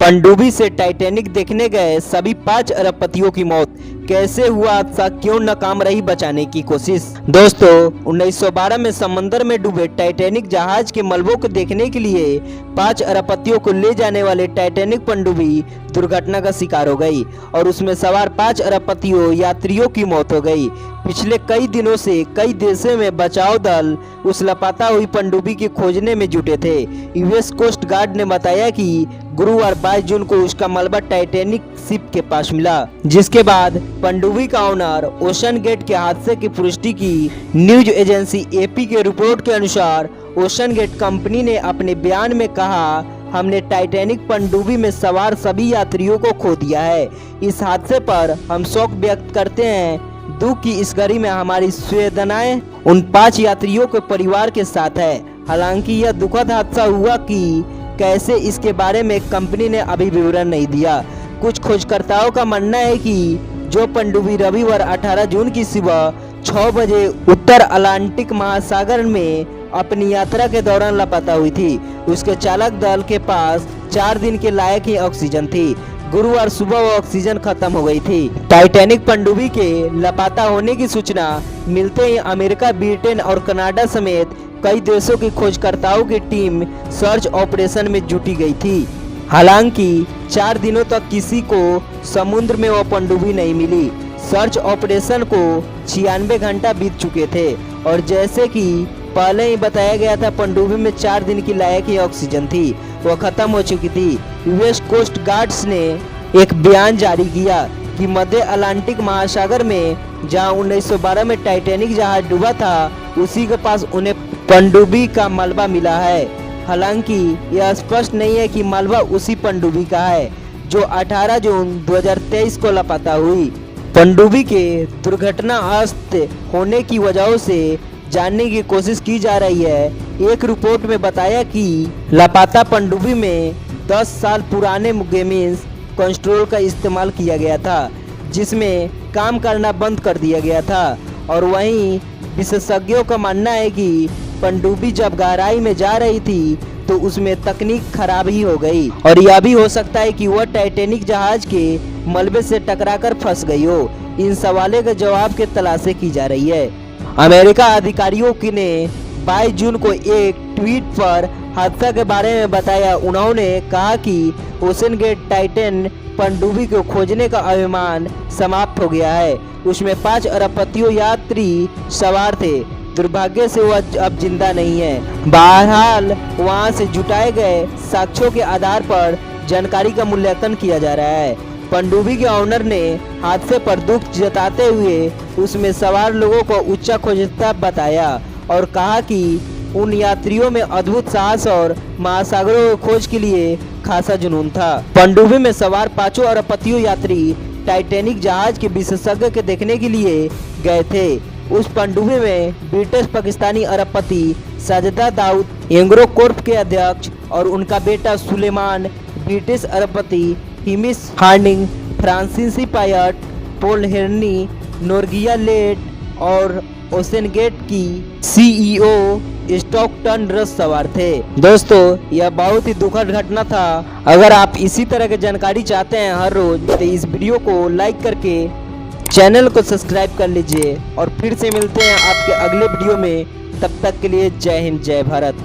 पनडुब्बी से टाइटैनिक देखने गए सभी 5 अरबपतियों की मौत। कैसे हुआ हादसा, क्यों नाकाम रही बचाने की कोशिश। दोस्तों 1912 में समंदर में डूबे टाइटैनिक जहाज के मलबों को देखने के लिए 5 अरबपतियों को ले जाने वाले टाइटैनिक पनडुब्बी दुर्घटना का शिकार हो गई और उसमें सवार 5 अरबपतियों यात्रियों की मौत हो गई। पिछले कई दिनों से कई देशों में बचाव दल उस लापता हुई पनडुब्बी की खोजने में जुटे थे। यूएस कोस्ट गार्ड ने बताया कि गुरुवार 22 जून को उसका मलबा टाइटैनिक शिप के पास मिला, जिसके बाद पनडुब्बी का ओनर ओशन गेट के हादसे की पुष्टि की। न्यूज एजेंसी एपी के रिपोर्ट के अनुसार ओशन गेट कंपनी ने अपने बयान में कहा, हमने टाइटैनिक पनडुब्बी में सवार सभी यात्रियों को खो दिया है। इस हादसे पर हम शोक व्यक्त करते हैं। दुख की इस घड़ी में हमारी संवेदनाएं उन 5 यात्रियों के परिवार के साथ है। हालांकि यह दुखद हादसा हुआ कि कैसे, इसके बारे में कंपनी ने अभी विवरण नहीं दिया। कुछ खोजकर्ताओं का मानना है कि जो पनडुब्बी रविवार 18 जून की सुबह 6 बजे उत्तर अटलांटिक महासागर में अपनी यात्रा के दौरान लापता हुई थी, उसके चालक दल के पास 4 दिन के लायक ही ऑक्सीजन थी। गुरुवार सुबह वो ऑक्सीजन खत्म हो गई थी। टाइटैनिक पनडुब्बी के लापता होने की सूचना मिलते ही अमेरिका, ब्रिटेन और कनाडा समेत कई देशों की खोजकर्ताओं की टीम सर्च ऑपरेशन में जुटी गई थी। हालांकि 4 दिनों तक किसी को समुद्र में वो पनडुब्बी नहीं मिली। सर्च ऑपरेशन को 96 घंटा बीत चुके थे और जैसे कि पहले ही बताया गया था, पनडुब्बी में 4 दिन की लायक ही ऑक्सीजन थी, वो खत्म हो चुकी थी। यूएस कोस्ट गार्ड्स ने एक बयान जारी किया कि मध्य अटलांटिक महासागर में जहां 1912 में टाइटैनिक जहाज डूबा था, उसी के पास उन्हें पनडुब्बी का मलबा मिला है। हालांकि यह स्पष्ट नहीं है कि मलबा उसी पनडुब्बी का है जो 18 जून 2023 को लापता हुई। पनडुब्बी के दुर्घटनाग्रस्त होने की वजहों से जानने की कोशिश की जा रही है। एक रिपोर्ट में बताया कि लापता पनडुब्बी में 10 साल पुराने गेमिंस कंट्रोल का इस्तेमाल किया गया था, जिसमें काम करना बंद कर दिया गया था। और वहीं विशेषज्ञों का मानना है कि पनडुब्बी जब गहराई में जा रही थी तो उसमें तकनीक खराब ही हो गई और यह भी हो सकता है कि वह टाइटैनिक जहाज के मलबे से टकराकर फंस गई हो। इन सवालों के जवाब की तलाश की जा रही है। अमेरिका अधिकारियों ने 22 जून को एक ट्वीट पर हादसा के बारे में बताया। उन्होंने कहा कि ओशन गेट टाइटैन पनडुब्बी को खोजने का अभियान समाप्त हो गया है। उसमें 5 अरबपतियों यात्री सवार थे। दुर्भाग्य से वह अब जिंदा नहीं है। बहरहाल वहां से जुटाए गए साक्ष्यों के आधार पर जानकारी का मूल्यांकन किया जा रहा है। पनडुब्बी के ओनर ने हादसे पर दुख जताते हुए उसमें सवार लोगों को उच्च खोजता बताया और कहा कि उन यात्रियों में अद्भुत साहस और महासागरों की खोज के लिए खासा जुनून था। पनडुब्बी में सवार 5 अरबपतियों यात्री टाइटैनिक जहाज के विशेषज्ञ के देखने के लिए गए थे। उस पनडुब्बी में ब्रिटिश पाकिस्तानी अरबपति साजिदा दाऊद एंग्रो कॉर्प के अध्यक्ष और उनका बेटा सुलेमान, ब्रिटिश अरबपति हिमिश हार्डिंग, फ्रांसीसी पायलट पॉल हेनरी, नॉर्गिया लेट और ओशन गेट की सीईओ स्टॉकटन रस सवार थे। दोस्तों यह बहुत ही दुखद घटना था। अगर आप इसी तरह की जानकारी चाहते हैं हर रोज, तो इस वीडियो को लाइक करके चैनल को सब्सक्राइब कर लीजिए और फिर से मिलते हैं आपके अगले वीडियो में। तब तक के लिए जय हिंद, जय भारत।